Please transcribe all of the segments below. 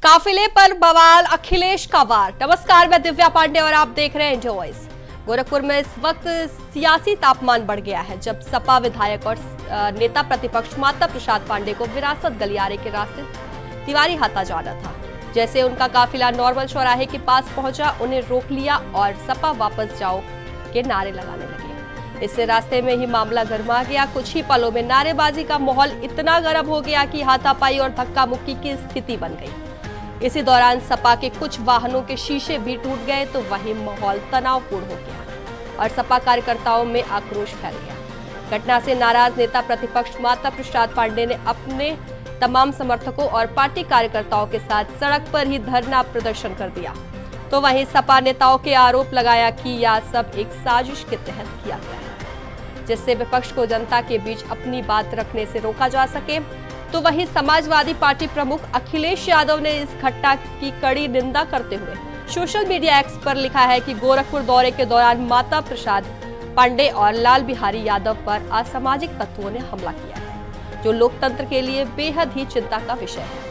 काफिले पर बवाल, अखिलेश का वार। नमस्कार, मैं दिव्या पांडे और आप देख रहे हैं इंडिया वॉइस। गोरखपुर में इस वक्त सियासी तापमान बढ़ गया है जब सपा विधायक और नेता प्रतिपक्ष माता प्रसाद पांडे को विरासत गलियारे के रास्ते तिवारी हाथा जाना था। जैसे उनका काफिला नॉर्मल चौराहे के पास पहुंचा, उन्हें रोक लिया और सपा वापस जाओ के नारे लगाने लगे। इससे रास्ते में ही मामला गर्मा गया। कुछ ही पलों में नारेबाजी का माहौल इतना गर्म हो गया कि हाथापाई और धक्का मुक्की की स्थिति बन गई। इसी दौरान सपा के कुछ वाहनों के शीशे भी टूट गए तो वहीं माहौल तनावपूर्ण हो गया और सपा कार्यकर्ताओं में आक्रोश फैल गया। घटना से नाराज नेता प्रतिपक्ष माता प्रसाद पांडे ने अपने तमाम समर्थकों और पार्टी कार्यकर्ताओं के साथ सड़क पर ही धरना प्रदर्शन कर दिया। तो वहीं सपा नेताओं के आरोप लगाया कि यह सब एक साजिश के तहत किया गया है, जिससे विपक्ष को जनता के बीच अपनी बात रखने से रोका जा सके। तो वहीं समाजवादी पार्टी प्रमुख अखिलेश यादव ने इस घटना की कड़ी निंदा करते हुए सोशल मीडिया एक्स पर लिखा है कि गोरखपुर दौरे के दौरान माता प्रसाद पांडे और लाल बिहारी यादव पर असामाजिक तत्वों ने हमला किया है, जो लोकतंत्र के लिए बेहद ही चिंता का विषय है।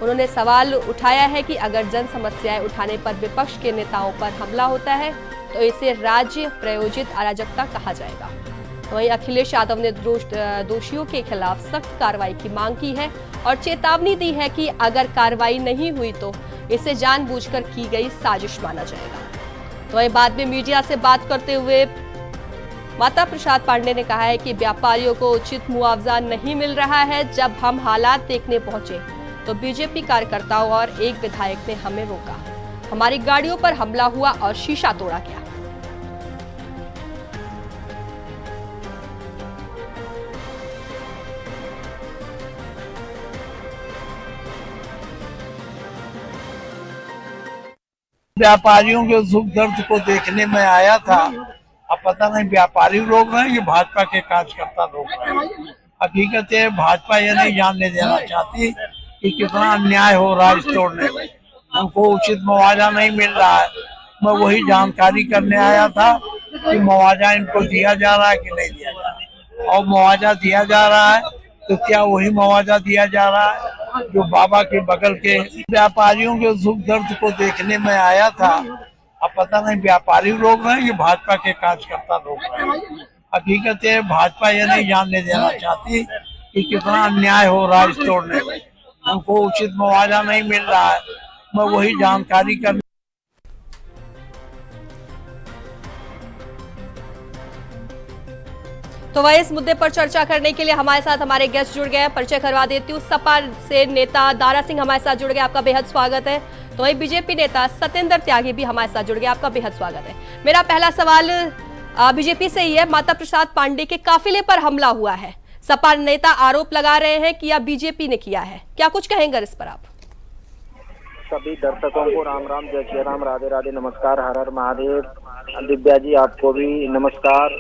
उन्होंने सवाल उठाया है कि अगर जन समस्याएं उठाने पर विपक्ष के नेताओं पर हमला होता है तो इसे राज्य प्रायोजित अराजकता कहा जाएगा। वहीं अखिलेश यादव ने दोषियों के खिलाफ सख्त कार्रवाई की मांग की है और चेतावनी दी है कि अगर कार्रवाई नहीं हुई तो इसे जानबूझकर की गई साजिश माना जाएगा। वहीं बाद में मीडिया से बात करते हुए माता प्रसाद पांडे ने कहा है कि व्यापारियों को उचित मुआवजा नहीं मिल रहा है। जब हम हालात देखने पहुंचे तो बीजेपी कार्यकर्ताओं और एक विधायक ने हमें रोका, हमारी गाड़ियों पर हमला हुआ और शीशा तोड़ा गया। व्यापारियों के सुख दर्द को देखने में आया था। अब पता नहीं व्यापारी रोक रहे हैं कि भाजपा के कार्यकर्ता रोक रहे हैं। हकीकत है भाजपा ये नहीं जानने देना चाहती कि कितना अन्याय हो रहा है इस तोड़ने में। उनको उचित मुआवजा नहीं मिल रहा है। मैं वही जानकारी करने आया था कि मुआवजा इनको दिया जा रहा है कि नहीं दिया जा रहा है, और मुआवजा दिया जा रहा है तो क्या वही मुआवजा दिया जा रहा है जो बाबा के बगल के व्यापारियों के सुख दर्द को देखने में आया था। अब पता नहीं व्यापारी रोक रहे हैं कि भाजपा के कार्यकर्ता रोक रहे हैं। हकीकत है भाजपा ये नहीं जानने देना चाहती कि कितना अन्याय हो रहा है इस तोड़ने में। उनको उचित मुआवजा नहीं मिल रहा है। मैं वही जानकारी कर तो वह इस मुद्दे पर चर्चा करने के लिए हमारे साथ हमारे गेस्ट जुड़ गए हैं। परिचय करवा देती हूँ, सपा से नेता दारा सिंह हमारे साथ जुड़ गए, आपका बेहद स्वागत है। तो वही बीजेपी नेता सत्येंद्र त्यागी भी हमारे साथ जुड़ गए, आपका बेहद स्वागत है। मेरा पहला सवाल बीजेपी से ही है। माता प्रसाद पांडे के काफिले पर हमला हुआ है, सपा नेता आरोप लगा रहे हैं कि यह बीजेपी ने किया है, क्या कुछ कहेंगे इस पर आप? सभी दर्शकों को राम राम, जय श्री राम, राधे राधे, नमस्कार, हर हर महादेव। दिव्या जी आपको भी नमस्कार,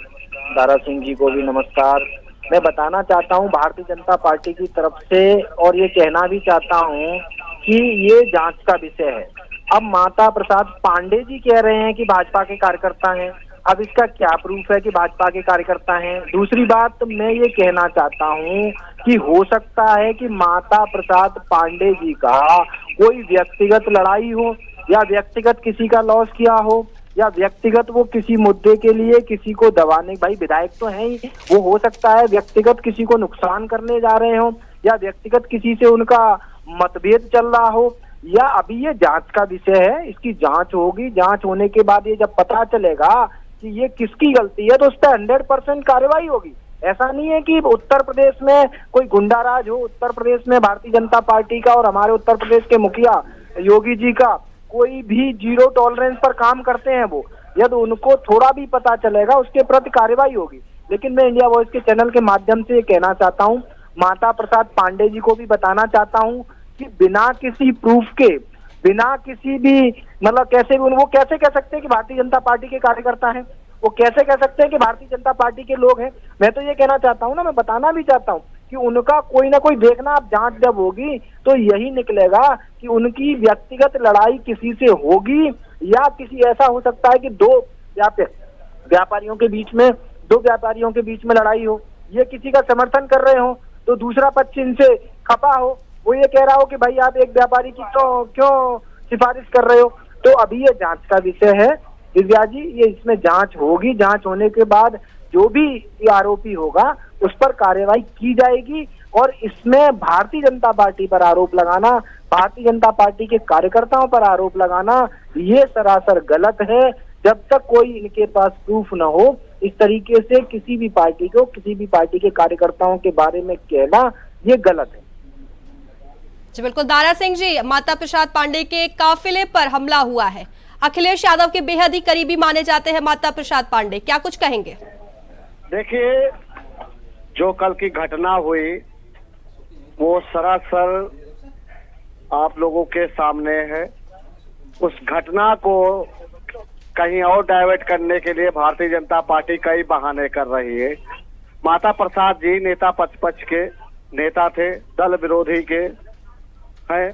दारा सिंह जी को भी नमस्कार। मैं बताना चाहता हूं भारतीय जनता पार्टी की तरफ से, और ये कहना भी चाहता हूं कि ये जांच का विषय है। अब माता प्रसाद पांडे जी कह रहे हैं कि भाजपा के कार्यकर्ता हैं, अब इसका क्या प्रूफ है कि भाजपा के कार्यकर्ता हैं? दूसरी बात मैं ये कहना चाहता हूं कि हो सकता है कि माता प्रसाद पांडे जी का कोई व्यक्तिगत लड़ाई हो, या व्यक्तिगत किसी का लॉस किया हो, या व्यक्तिगत वो किसी मुद्दे के लिए किसी को दबाने, भाई विधायक तो है ही, वो हो सकता है व्यक्तिगत किसी को नुकसान करने जा रहे हो, या व्यक्तिगत किसी से उनका मतभेद चल रहा हो, या अभी ये जांच का विषय है। इसकी जांच होगी, जांच होने के बाद ये जब पता चलेगा कि ये किसकी गलती है तो उस पर 100% कार्रवाई होगी। ऐसा नहीं है कि उत्तर प्रदेश में कोई गुंडाराज हो, उत्तर प्रदेश में भारतीय जनता पार्टी का और हमारे उत्तर प्रदेश के मुखिया योगी जी का कोई भी जीरो टॉलरेंस पर काम करते हैं। वो यदि उनको थोड़ा भी पता चलेगा उसके प्रति कार्रवाई होगी। लेकिन मैं इंडिया वॉइस के चैनल के माध्यम से ये कहना चाहता हूँ, माता प्रसाद पांडे जी को भी बताना चाहता हूँ कि बिना किसी प्रूफ के, बिना किसी भी मतलब कैसे भी वो कैसे कह सकते हैं कि भारतीय जनता पार्टी के कार्यकर्ता हैं? वो कैसे कह सकते हैं कि भारतीय जनता पार्टी के लोग हैं? मैं तो ये कहना चाहता हूँ ना, मैं बताना भी चाहता हूँ कि उनका कोई ना कोई, देखना आप जांच जब होगी तो यही निकलेगा कि उनकी व्यक्तिगत लड़ाई किसी से होगी, या किसी ऐसा हो सकता है कि दो व्यापारियों के बीच में, दो व्यापारियों के बीच में लड़ाई हो, ये किसी का समर्थन कर रहे हो तो दूसरा पक्ष इनसे खपा हो, वो ये कह रहा हो कि भाई आप एक व्यापारी की क्यों सिफारिश कर रहे हो। तो अभी ये जांच का विषय है दिव्या जी, ये इसमें जांच होगी, जांच होने के बाद जो भी आरोपी होगा उस पर कार्रवाई की जाएगी। और इसमें भारतीय जनता पार्टी पर आरोप लगाना, भारतीय जनता पार्टी के कार्यकर्ताओं पर आरोप लगाना, ये सरासर गलत है। जब तक कोई इनके पास प्रूफ न हो, इस तरीके से किसी भी पार्टी को, किसी भी पार्टी के कार्यकर्ताओं के बारे में कहना, ये गलत है। जी बिल्कुल। दारा सिंह जी, माता प्रसाद पांडे के काफिले पर हमला हुआ है। अखिलेश यादव के बेहद ही करीबी माने जाते हैं माता प्रसाद पांडे, क्या कुछ कहेंगे? देखिए, जो कल की घटना हुई वो सरासर आप लोगों के सामने है। उस घटना को कहीं और डाइवर्ट करने के लिए भारतीय जनता पार्टी कई बहाने कर रही है। माता प्रसाद जी नेता पक्ष के नेता थे, दल विरोधी के हैं।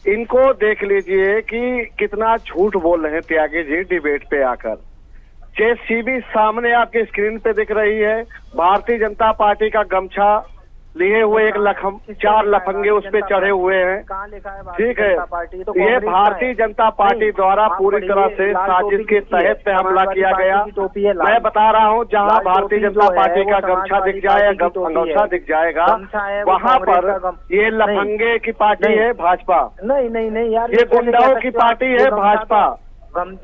इनको देख लीजिए कि कितना झूठ बोल रहे हैं त्यागी जी डिबेट पे आकर। जेसीबी सामने आपके स्क्रीन पे दिख रही है, भारतीय जनता पार्टी का गमछा लिए हुए एक 4 लफंगे उस पे चढ़े हुए हैं। ठीक है, ये भारतीय जनता पार्टी द्वारा पूरी तरह से साजिश के तहत पे हमला किया गया। मैं बता रहा हूँ, जहाँ भारतीय जनता पार्टी का गमछा दिख जाएगा, अंगोछा दिख जाएगा, वहाँ पर ये लफंगे की पार्टी है भाजपा। नहीं यार, ये गुंडाओं की पार्टी है भाजपा।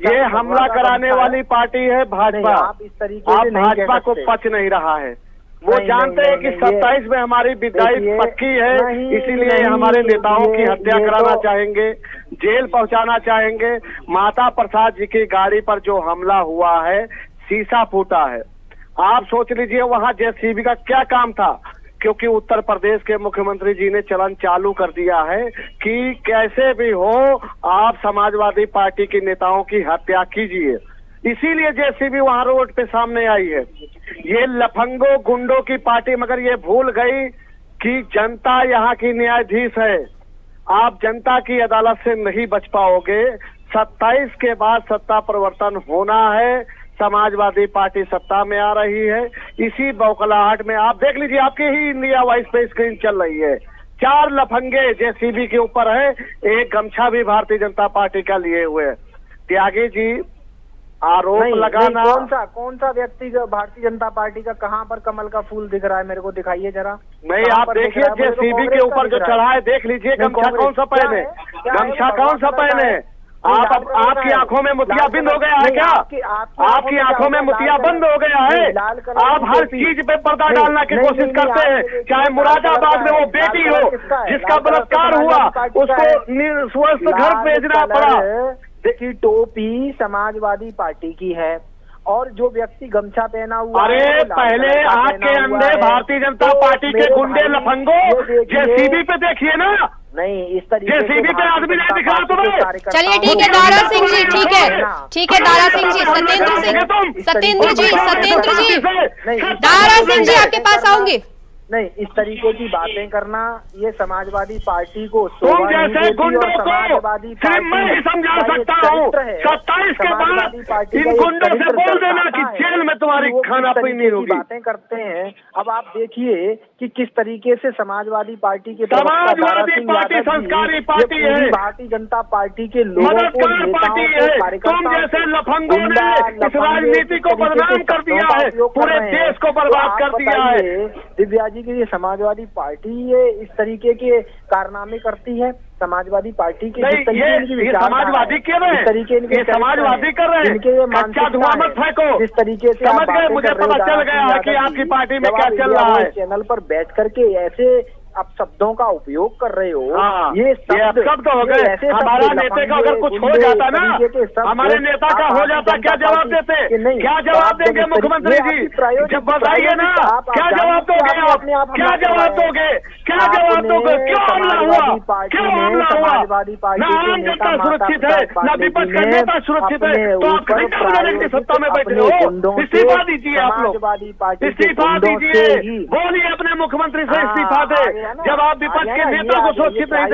ये हमला कराने वाली पार्टी है भाजपा। आप भाजपा को पच नहीं रहा है। वो जानते हैं कि 27 में हमारी विदाई पक्की है, इसीलिए हमारे नेताओं की हत्या कराना चाहेंगे, जेल पहुंचाना चाहेंगे। माता प्रसाद जी की गाड़ी पर जो हमला हुआ है, शीशा फूटा है। आप सोच लीजिए वहां जेसीबी का क्या काम था, क्योंकि उत्तर प्रदेश के मुख्यमंत्री जी ने चलन चालू कर दिया है कि कैसे भी हो आप समाजवादी पार्टी के नेताओं की हत्या कीजिए। इसीलिए जेसीबी वहां रोड पे सामने आई है। ये लफंगों गुंडों की पार्टी, मगर ये भूल गई कि जनता यहाँ की न्यायाधीश है। आप जनता की अदालत से नहीं बच पाओगे। 27 के बाद सत्ता परिवर्तन होना है, समाजवादी पार्टी सत्ता में आ रही है। इसी बौखलाहट में आप देख लीजिए, आपकी ही इंडिया वाइस पे स्क्रीन चल रही है, 4 लफंगे जेसीबी के ऊपर है, एक गमछा भी भारतीय जनता पार्टी का लिए हुए है। त्यागी जी, आरोप लगाना, कौन सा व्यक्ति भारतीय जनता पार्टी का कहाँ पर कमल का फूल दिख रहा है, मेरे को दिखाइए जरा। नहीं, आप देखिए जेसीबी के ऊपर जो चढ़ा है, देख लीजिए गमछा कौन सा पहने, गमछा कौन सा पहने। आपकी आंखों में मोतिया बंद हो गया है क्या? आपकी आंखों में मोतिया बंद हो गया है। आप हर चीज पे पर्दा डालने की कोशिश करते हैं, चाहे मुरादाबाद में वो बेटी हो जिसका बलात्कार हुआ, उसको स्वस्थ घर भेजना पड़ा। देखिए, टोपी समाजवादी पार्टी की है और जो व्यक्ति गमछा पहना हुआ, अरे पहले आपके अंदर भारतीय जनता पार्टी के गुंडे लफंगों जेसीबी पे देखिए ना। नहीं, इस तरीके जेसीबी पे आदमी नहीं दिख रहा तुम्हें। चलिए ठीक है दारा सिंह जी, ठीक है दारा सिंह जी, सत्येंद्र जी, दारा सिंह जी आपके पास आऊंगी। नहीं, इस तरीके की बातें करना, ये समाजवादी पार्टी को तुम जैसे गुंडों को सिर्फ मैं ही समझा सकता हूँ। 27 के बाद इन गुंडों से बोल देना कि जेल में तुम्हारी खाना पीनी होगी। बातें करते हैं। अब आप देखिए कि किस तरीके से समाजवादी पार्टी के समाजवादी पार्टी संस्कारी पार्टी है, भारतीय जनता पार्टी के लोगों को, पार्टी है। तुम जैसे लफंगों ने इस राजनीति को बदनाम कर दिया है, पूरे देश को बर्बाद कर दिया है। दिव्या जी की ये समाजवादी पार्टी ये इस तरीके के कारनामे करती है। समाजवादी पार्टी के ये समाजवादी कर रहे हैं, ये समाजवादी कर रहे हैं। कच्चा धुआं मत फेंको, जिस तरीके से समझ गए, मुझे पता चल गया है कि आपकी पार्टी में क्या चल रहा है। चैनल पर बैठ करके ऐसे आप शब्दों का उपयोग कर रहे हो। ये शब्द हो गए। हमारा नेता का अगर कुछ हो जाता ना, हमारे नेता का हो जाता, क्या जवाब देते? क्या जवाब देंगे मुख्यमंत्री जी? जब बताइए ना, क्या जवाब दोगे आप? क्या जवाब दोगे? क्या जवाब दोगे? क्यों हमला हुआ? क्यों हमला हुआ? न आम जनता सुरक्षित है, न विपक्ष का नेता सुरक्षित है, तो आप घंटा बदलने की सत्ता में बैठे हो। इस्तीफा दीजिए, आप लोग इस्तीफा दीजिए, बोलिए अपने मुख्यमंत्री से इस्तीफा दे। जब आप विपक्ष के नेता को सुरक्षित नहीं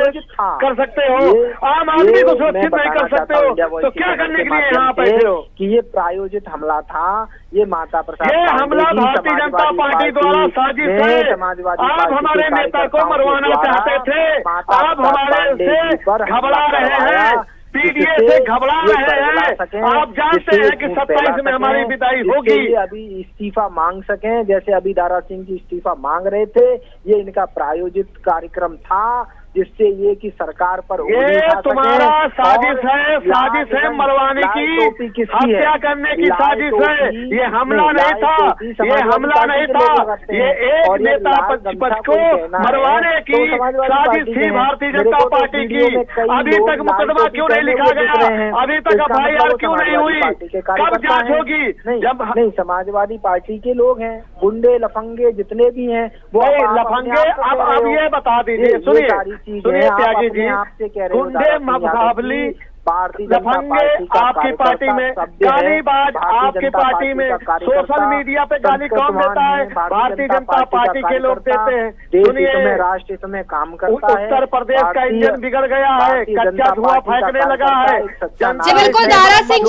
कर सकते हो, आम आदमी को सुरक्षित नहीं कर सकते हो, तो क्या करने के लिए यहाँ बैठे हो? कि ये प्रायोजित हमला था, ये माता प्रसाद ये हमला भारतीय जनता पार्टी द्वारा साजिश है। आप हमारे नेता को मरवाना चाहते थे, आप हमारे से घबरा रहे हैं, पीडीए से घबरा रहे हैं। आप जानते हैं कि 27 में हमारी विदाई होगी। अभी इस्तीफा मांग सकें, जैसे अभी दारा सिंह जी इस्तीफा मांग रहे थे, ये इनका प्रायोजित कार्यक्रम था, जिससे ये कि सरकार पर ये तुम्हारा साजिश है मरवाने की, हत्या करने की साजिश है। ये हमला नहीं था, ये हमला नहीं था, ये एक नेता पक्ष को मरवाने की साजिश थी भारतीय जनता पार्टी की। अभी तक मुकदमा क्यों नहीं लिखा गया? अभी तक FIR क्यों नहीं हुई? कब जांच होगी? जब नहीं, समाजवादी पार्टी के लोग हैं, गुंडे लफंगे जितने भी हैं वो लफंगे। अब ये बता दीजिए, सुनिए त्यागी जी, गुंडे मुकाबली लफंगे आपकी पार्टी में, गालीबाज आपकी पार्टी में, सोशल मीडिया पे गाली कौन देता है? भारतीय जनता पार्टी के लोग देते हैं। सुनिए, राष्ट्र में काम करता है, उत्तर प्रदेश का इंजन बिगड़ गया है, कच्चा धुआं फेंकने लगा है। जी बिल्कुल, दारा सिंह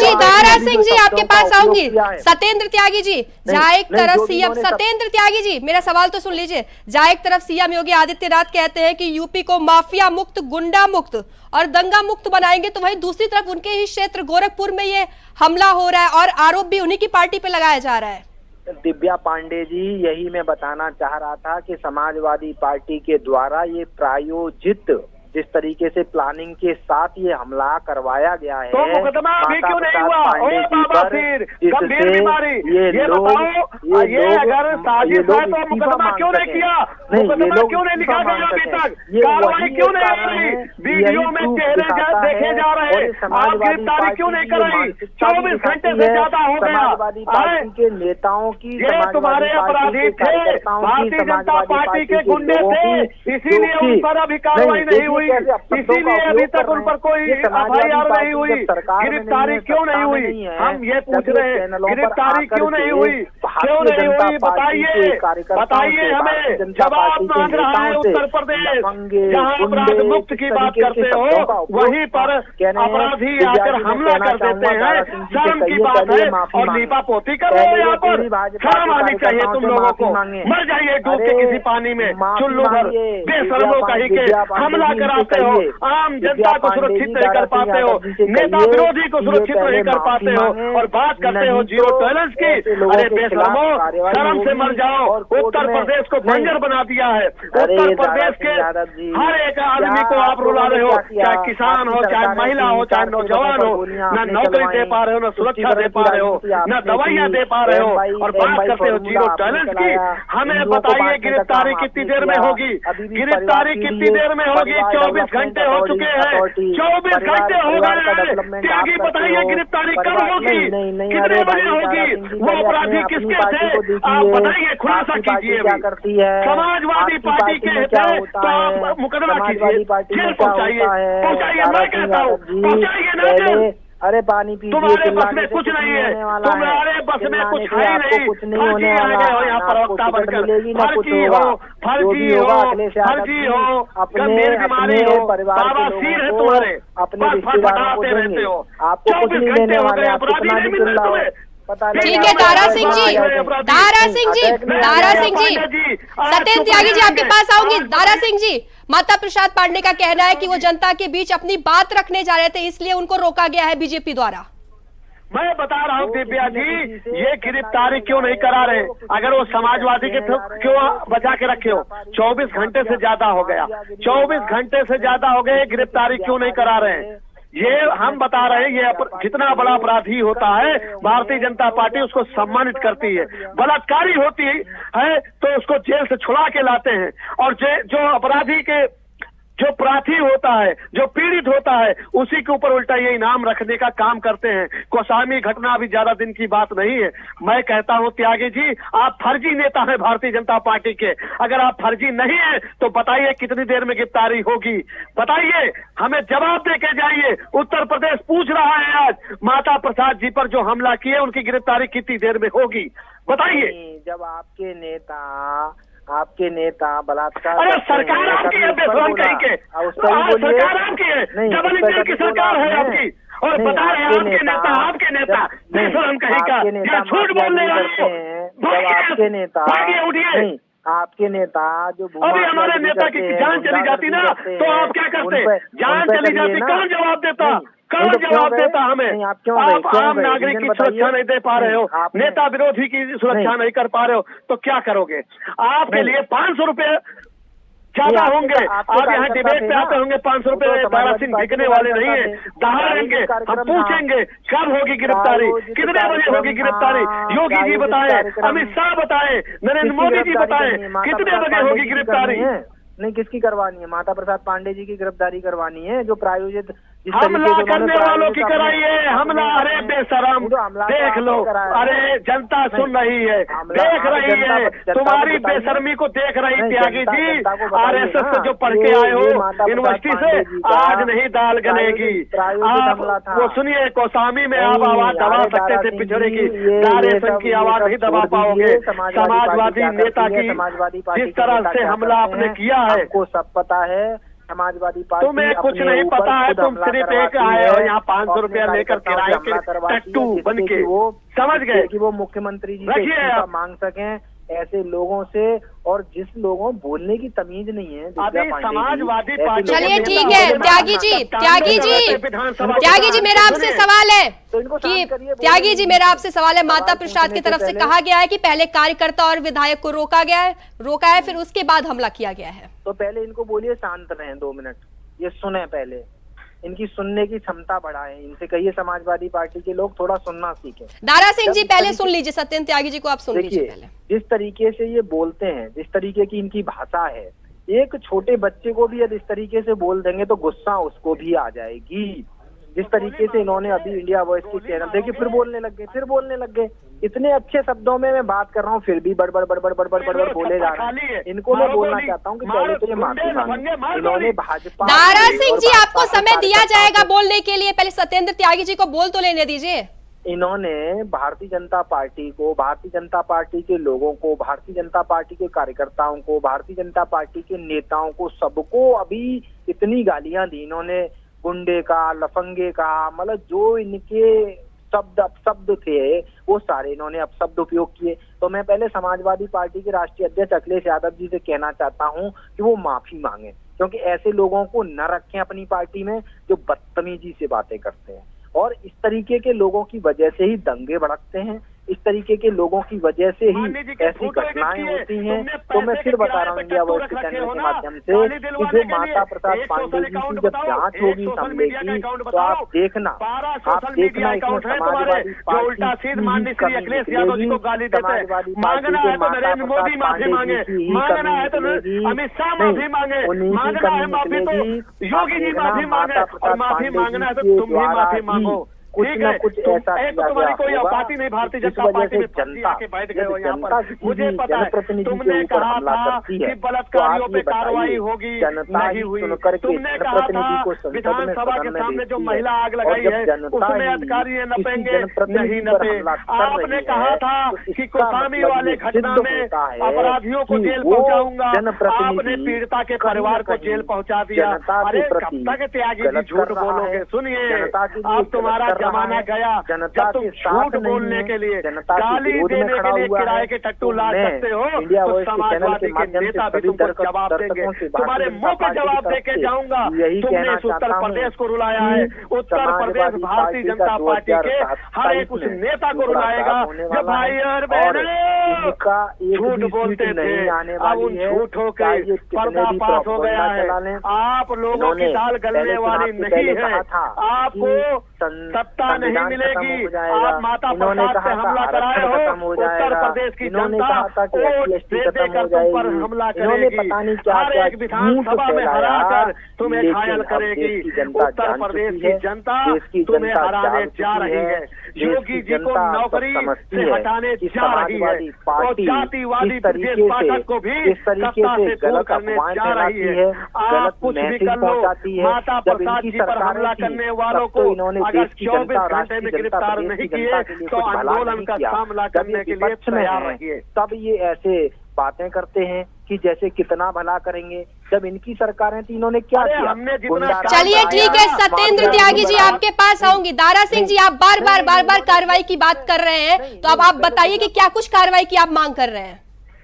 जी आपके पास आऊंगी। सत्येंद्र त्यागी जी, जहाँ एक तरफ सीएम सत्येंद्र त्यागी जी, मेरा सवाल तो सुन लीजिए। जहाँ एक तरफ सीएम योगी आदित्यनाथ कहते हैं कि यूपी को माफिया मुक्त, गुंडा मुक्त और दंगा मुक्त बनाएंगे, तो वहीं दूसरी तरफ उनके ही क्षेत्र गोरखपुर में ये हमला हो रहा है और आरोप भी उन्हीं की पार्टी पे लगाया जा रहा है। दिव्या पांडे जी, यही मैं बताना चाह रहा था कि समाजवादी पार्टी के द्वारा ये प्रायोजित जिस तरीके से प्लानिंग के साथ ये हमला करवाया गया है, तो मुकदमा अभी क्यों नहीं हुआ? ओ बाबा, फिर गंभीर बीमारी, ये बताओ, ये अगर साजिश है तो मुकदमा क्यों नहीं किया? मुकदमा क्यों नहीं लिखा गया अभी तक? कार्रवाई क्यों नहीं हो रही? वीडियो में चेहरे देखे जा रहे हैं, आप गिरफ्तारी क्यों नहीं कर रही? 24 घंटे से ज्यादा हो गया। के नेताओं की, ये तुम्हारे अपराधी थे, भारतीय जनता पार्टी के गुंडे थे, इसीलिए उन पर अभी कार्रवाई नहीं हुई, इसीलिए अभी तक उन पर कोई FIR नहीं हुई, गिरफ्तारी क्यों नहीं हुई? हम ये पूछ रहे हैं, गिरफ्तारी क्यों नहीं हुई? क्यों नहीं हुई? बताइए हमें। जवाब मांग रहा है उत्तर प्रदेश, जहाँ अपराध मुक्त की बात करते हो, वहीं पर अपराधी आकर हमला कर देते हैं। शर्म की बात है। और लीपा पोती कर रहे हो यहाँ पर, शर्म आनी चाहिए तुम लोगों को। मर जाइए डूब के किसी पानी में, चुल्लू भर बेशर्मों कहीं के हमला कराते हो, आम जनता को सुरक्षित नहीं कर पाते हो, नेता विरोधी को सुरक्षित नहीं कर पाते हो, और बात करते हो जीरो टॉलरेंस की। अरे बेशर्मो, शर्म से मर जाओ। उत्तर प्रदेश को बंजर बना दिया है। उत्तर प्रदेश के हर एक आदमी को आप रुला रहे हो, चाहे किसान हो, चाहे महिला हो, चाहे नौजवान हो, न नौकरी दे पा रहे हो, न सुरक्षा दे पा रहे हो, न दवाइयाँ दे पा रहे हो, और बात करते हो जीरो टॉलरेंस की। हमें बताइए गिरफ्तारी कितनी देर में होगी? गिरफ्तारी कितनी देर में होगी? 24 घंटे हो चुके हैं, 24 घंटे हो गए। त्यागी बताइए गिरफ्तारी कब होगी? कितने बजे होगी? वो अपराधी किसके थे? आप बताइए, खुलासा कीजिए। समाजवादी पार्टी के थे तो आप मुकदमा कीजिए, जेल पहुंचाइए, मैं कहता हूँ पहुंचाइए ना जेल। अरे पानी पीजिए, तुम्हारे बस में कुछ नहीं है, तुम्हारे बस में कुछ है नहीं, कुछ नहीं होने वाला है। यहाँ प्रवक्ता बनकर फर्जी हो, गंभीर बीमारी हो, बवासीर है तुम्हारे, अपने रिश्तेदारों रहते हो, आपको कुछ नहीं देने वाले, आप कितना भी चिल्ला हो। ठीक है दारा सिंह जी, सत्येंद्र त्यागी जी आपके पास आऊंगी। दारा सिंह जी, माता प्रसाद पांडे का कहना है कि वो जनता के बीच अपनी बात रखने जा रहे थे, इसलिए उनको रोका गया है बीजेपी द्वारा। मैं बता रहा हूँ दिव्या जी, ये गिरफ्तारी क्यों नहीं करा रहे? अगर वो समाजवादी के क्यों बचा के रखे हो? 24 घंटे से ज्यादा हो गया, 24 घंटे से ज्यादा हो गए, गिरफ्तारी क्यों नहीं करा रहे हैं? ये हम बता रहे हैं, ये जितना बड़ा अपराधी होता है भारतीय जनता पार्टी उसको सम्मानित करती है। बलात्कारी होती है तो उसको जेल से छुड़ा के लाते हैं, और जो अपराधी के जो प्रार्थी होता है, जो पीड़ित होता है, उसी के ऊपर उल्टा ये इनाम रखने का काम करते हैं। कौशाम्बी घटना अभी ज्यादा दिन की बात नहीं है। मैं कहता हूं त्यागी जी, आप फर्जी नेता हैं भारतीय जनता पार्टी के। अगर आप फर्जी नहीं है तो बताइए कितनी देर में गिरफ्तारी होगी? बताइए, हमें जवाब दे के जाइए। उत्तर प्रदेश पूछ रहा है आज माता प्रसाद जी पर जो हमला किए, उनकी गिरफ्तारी कितनी देर में होगी? बताइए। जब आपके नेता आपके नेता बलात्कार अरे करते सरकार हैं, आपकी कभी है, उस पर बेफाम बोला। कहीं के। उस पर भी बोलिए। सरकार आपकी है, नहीं, डबल उस पर इंजन की कभी बोला सरकार है आपने? आपकी, और नहीं, बता रहे हैं आपके नेता, आपके नेता बेफाम कहीं का, आपके नेता ये झूठ बोलने वाले करते हैं। जब आपके नेता नहीं, आपके नेता जो अभी हमारे नेता की जान चली जाती ना तो आप क्या करते? जान चली जाती, कौन जवाब देता? कौन जवाब देता हमें? आप आम नागरिक की सुरक्षा नहीं दे पा रहे हो, नेता विरोधी की सुरक्षा नहीं कर पा रहे हो, तो क्या करोगे? आपके लिए 500 रुपए ज्यादा होंगे। आप यहाँ डिबेट पे आते होंगे, 500 रुपए दारा सिंह बिकने वाले नहीं है। दहाड़ेंगे, हम पूछेंगे कब होगी गिरफ्तारी, कितने बजे होगी गिरफ्तारी? योगी जी बताए, अमित शाह बताए, नरेंद्र मोदी जी बताए, कितने बजे होगी गिरफ्तारी? नहीं, किसकी करवानी है? माता प्रसाद पांडे जी की गिरफ्तारी करवानी है, जो प्रायोजित हमला करने वालों की कराइए। हमला, अरे बेशरम, देख लो, अरे जनता सुन रही है, देख रही है, तुम्हारी बेशर्मी को देख रही। त्यागी जी, आरएसएस से जो पढ़ के आए हो यूनिवर्सिटी से, आज नहीं दाल गलेगी। आप वो सुनिए, कौसामी में आप आवाज दबा सकते थे पिछड़े की, आरएसएस की आवाज नहीं दबा पाओगे। समाजवादी नेता की जिस तरह से हमला आपने किया है, आपको सब पता है। समाजवादी पार्टी, तुम्हें कुछ नहीं पता है, तुम सिर्फ एक आए हो यहाँ 500 रुपया लेकर किराए के टट्टू बन के, समझ गए कि वो मुख्यमंत्री जी से इस्तीफा मांग सकें। ऐसे लोगों से, और जिस लोगों बोलने की तमीज नहीं है, समाजवादी पार्टी। चलिए ठीक है त्यागी जी, त्यागी जी मेरा आपसे सवाल है कि त्यागी जी मेरा आपसे सवाल है, माता प्रसाद की तरफ से कहा गया है कि पहले कार्यकर्ता और विधायक को रोका है, फिर उसके बाद हमला किया गया है। तो पहले इनको बोलिए शांत रहें 2 मिनट, ये सुने, पहले इनकी सुनने की क्षमता बढ़ाएं। इनसे कहिए समाजवादी पार्टी के लोग थोड़ा सुनना सीखें। दारा सिंह जी पहले सुन लीजिए, सत्येंद्र त्यागी जी को आप सुन लीजिए पहले। जिस तरीके से ये बोलते हैं, जिस तरीके की इनकी भाषा है, एक छोटे बच्चे को भी यदि इस तरीके से बोल देंगे तो गुस्सा उसको भी आ जाएगी। जिस तरीके से इन्होंने अभी इंडिया वॉइस के चैनल देखिए, फिर बोलने लग गए। इतने अच्छे शब्दों में मैं बात कर रहा हूँ, फिर भी बड़बड़ बोले जा रहे हैं। इनको मैं बोलना चाहता हूँ कि पहले तो ये माफी मांगे। इन्होंने भाजपा, दारा सिंह जी आपको समय दिया जाएगा बोलने के लिए, पहले सत्येंद्र त्यागी जी को बोल तो लेने दीजिए। इन्होंने भारतीय जनता पार्टी को, भारतीय जनता पार्टी के लोगों को, भारतीय जनता पार्टी के कार्यकर्ताओं को, भारतीय जनता पार्टी के नेताओं को, सबको अभी इतनी गालियां दी इन्होंने। गुंडे का, लफंगे का, मतलब जो इनके अपशब्द थे वो सारे इन्होंने अपशब्द उपयोग किए। तो मैं पहले समाजवादी पार्टी के राष्ट्रीय अध्यक्ष अखिलेश यादव जी से कहना चाहता हूं कि वो माफी मांगे, क्योंकि ऐसे लोगों को न रखें अपनी पार्टी में जो बदतमीजी से बातें करते हैं, और इस तरीके के लोगों की वजह से ही दंगे भड़कते हैं, इस तरीके के लोगों की वजह से ही ऐसी घटनाएं होती हैं। तो मैं फिर बता रहा हूँ इंडिया वॉइस के चैनल के माध्यम से कि जो माता प्रसाद पांडे जी की जब जांच होगी मामले की, तो आप देखना इसमें समाजवादी पार्टी की कमी निकलेगी, समाजवादी पार्टी के माता प्रसाद पांडे जी की ही कमी निकलेगी, उन्हीं की कमी निकलेगी। माता प्रसाद पांडे जी के द्वारा ही कुछ न कुछ ऐसा किया गया होगा जिस वजह से जनता मुझे जनप्रतिनिधि के ऊपर हमला करती है, तो आप ये बताइए जनता ही सुन करके जनप्रतिनिधि को संसद में सदन में जो महिला आग लगाई है उसमें अधिकारी नपेंगे नहीं नपे। आपने कहा था कि कोसामी वाले घटना में अपराधियों को जेल पहुंचाऊंगा, आपने पीड़िता के परिवार को जेल पहुंचा दिया। अरे कब तक त्यागी जी झूठ बोलोगे? सुनिए, अब तुम्हारा जमाना गया जब तुम झूठ बोलने के लिए, गाली देने के लिए किराए के टट्टू ला सकते हो, तो समाजवादी के नेता भी तुमको जवाब देंगे। तुम्हारे मुंह पे जवाब देके जाऊंगा। तुमने इस उत्तर प्रदेश को रुलाया है, उत्तर प्रदेश भारतीय जनता पार्टी के हर एक उस नेता को रुलाएगा जो भाई और बहनों झूठ बोलते थे। अब उन झूठों के पर्दा पास हो गया है। आप लोगों की दाल गलने वाली नहीं है, आपको सत्ता नहीं मिलेगी। आप माता प्रसाद पे हमला कराए हो, उत्तर प्रदेश की जनता वोट दे देकर तुम पर हमला करेगी, हर एक विधानसभा में हराकर तुम्हें घायल करेगी। उत्तर प्रदेश की जनता तुम्हें हराने जा रही है, योगी जी को नौकरी से हटाने जा रही है, और जातिवादी ब्रजेश पाठक को भी सत्ता से दूर करने जा रही है। आप कुछ भी कर लो, माता प्रसाद जी पर हमला करने वालों को अगर 24 घंटे में गिरफ्तार नहीं किए तो आंदोलन का सामना करने के लिए तैयार रहिए। तब ये ऐसे बातें करते हैं कि जैसे कितना भला करेंगे, जब इनकी सरकारें थी इन्होंने क्या अरे किया? हमने जितना गुंडाराज चलिए ठीक है, आया, सत्येंद्र माफिया त्यागी जी गुंडा- आपके पास आऊंगी। दारा सिंह जी, आप बार बार कार्रवाई की बात कर रहे हैं, तो अब आप बताइए कि क्या कुछ कार्रवाई की आप मांग कर रहे हैं?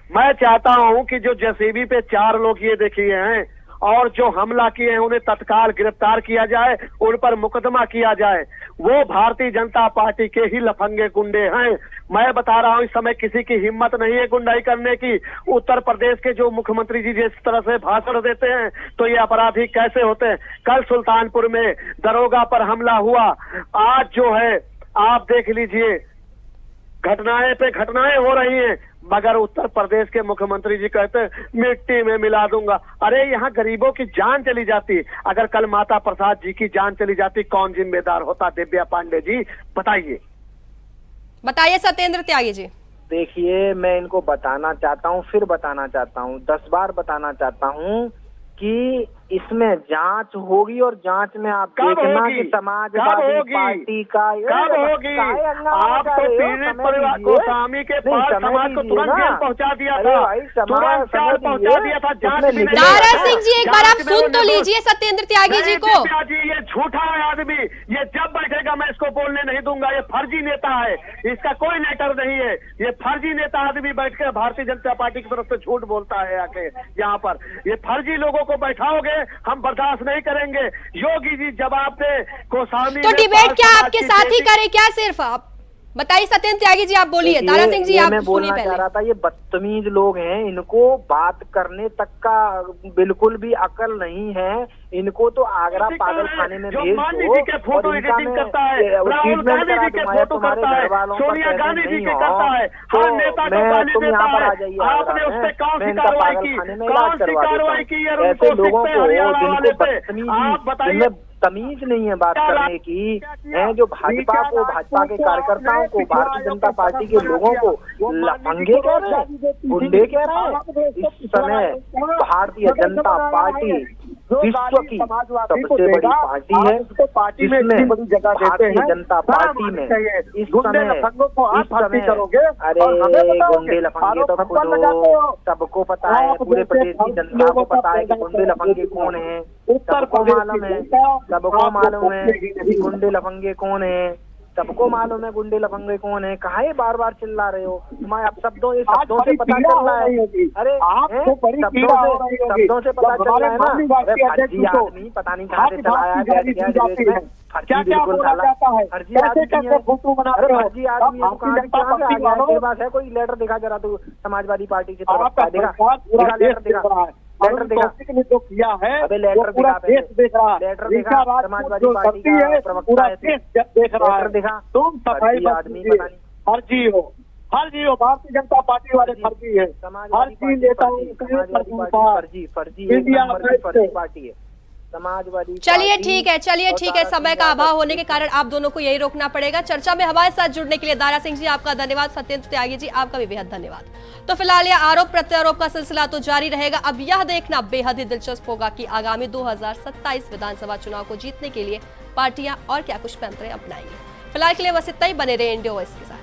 मैं चाहता हूं कि जो जेसीबी पे 4 लोग ये देखिए हैं और जो हमला किए हैं उन्हें तत्काल गिरफ्तार किया जाए, उन पर मुकदमा किया जाए। वो भारतीय जनता पार्टी के ही लफंगे गुंडे हैं। मैं बता रहा हूं, इस समय किसी की हिम्मत नहीं है गुंडाई करने की। उत्तर प्रदेश के जो मुख्यमंत्री जी जिस तरह से भाषण देते हैं तो ये अपराधी कैसे होते हैं। कल सुल्तानपुर में दरोगा पर हमला हुआ, आज जो है आप देख लीजिए घटनाएं पे घटनाएं हो रही हैं, मगर उत्तर प्रदेश के मुख्यमंत्री जी कहते हैं मिट्टी में मिला दूंगा। अरे यहाँ गरीबों की जान चली जाती, अगर कल माता प्रसाद जी की जान चली जाती कौन जिम्मेदार होता? दिव्या पांडे जी बताइए। बताइए सत्येंद्र त्यागी जी। देखिए, मैं इनको बताना चाहता हूँ, फिर बताना चाहता हूँ, 10 बार बताना चाहता हूँ कि इसमें जांच होगी और जांच में आप देखना कि समाजवादी पार्टी का कब होगी? आप तो पीड़ित परिवार गोस्वामी के पास समाज को तुरंत जेल पहुंचा दिया था, तुरंत जेल पहुंचा दिया था। जांच भी नहीं। दारा सिंह जी, एक बार आप सुन तो लीजिए सत्येंद्र त्यागी जी को। जी ये झूठा है आदमी, ये जब बैठेगा मैं इसको बोलने नहीं दूंगा। ये फर्जी नेता है, इसका कोई लेटर नहीं है। ये फर्जी नेता आदमी बैठ कर भारतीय जनता पार्टी की तरफ से झूठ बोलता है आके यहाँ पर। ये फर्जी लोगों को बैठाओगे हम बर्दाश्त नहीं करेंगे। योगी जी जवाब दे गोस्वामी। तो डिबेट क्या आपके साथ ही करे क्या? सिर्फ आप बताइए सत्येंद्र त्यागी जी, आप बोलिए। दारा सिंह जी आप मैं सुनिए बोलना चाह रहा था, ये बदतमीज लोग हैं, इनको बात करने तक का बिल्कुल भी अकल नहीं है। इनको तो आगरा पागल खाने में भेज दो फोटो एडिटिंग करता है, राहुल गांधी जी के फोटो करता है, सोनिया गांधी जी के करता है, हर नेता को गाली देता है। आपने उस पर कौन सी कार्रवाई की? कौन सी कार्रवाई की? ऐसे लोगों को जिनको आप बताइए। तमीज नहीं है बात करने की, है जो भाजपा को, भाजपा के कार्यकर्ताओं को, भारतीय जनता पार्टी के लोगों को लफंगे कह रहे हैं, गुंडे कह रहे हैं। इस समय भारतीय जनता पार्टी विश्व की सबसे बड़ी पार्टी है, जिसमें भारतीय जनता पार्टी में इस समय अरे गुंडे लफंगे तो खुद हो, सबको पता है, पूरे प्रदेश की जनता को पता है कि गुंडे लफंगे कौन है, सबको मालूम है, सबको मालूम है कि गुंडे लफंगे कौन है, सबको मालूम है गुंडे लफंगे कौन है। काहे बार बार चिल्ला रहे हो? तुम्हारे अब शब्दों से पता चल रहा है। अरे शब्दों से पता चल रहा है ना। अरे फर्जी आदमी पता नहीं कहाँ से चलाया है, बैठ गया डिबेट में, फर्जी बिल्कुल डाला, फर्जी आदमी है। अरे फर्जी आदमी है, कहाँ से आ गया? तेरे पास है कोई लेटर? दिखा जरा तू समाजवादी पार्टी की तरफ का, दिखा लेटर, दिखा लेटर, दिखा जो किया है। अबे लेटर दिखा, लेटर दिखा, समाजवादी पार्टी का प्रवक्ता है, देख रहा है। दिखा। तुम सफाई आदमी पता नहीं फर्जी हो, फर्जी हो, भारतीय जनता पार्टी वाले फर्जी है, फर्जी नेताओं फर्जी फर्जी पार्टी है समाजवादी। चलिए ठीक है, चलिए ठीक है, समय का अभाव होने के कारण आप दोनों को यही रोकना पड़ेगा। चर्चा में हमारे साथ जुड़ने के लिए दारा सिंह जी आपका धन्यवाद, सत्येंद्र त्यागी जी आपका भी बेहद धन्यवाद। तो फिलहाल यह आरोप प्रत्यारोप का सिलसिला तो जारी रहेगा। अब यह देखना बेहद ही दिलचस्प होगा कि आगामी 2027 विधानसभा चुनाव को जीतने के लिए पार्टियां और क्या कुछ तंत्र अपनाएंगी। फिलहाल के लिए बस इतना ही, बने रहे इंडिया वॉइस के साथ।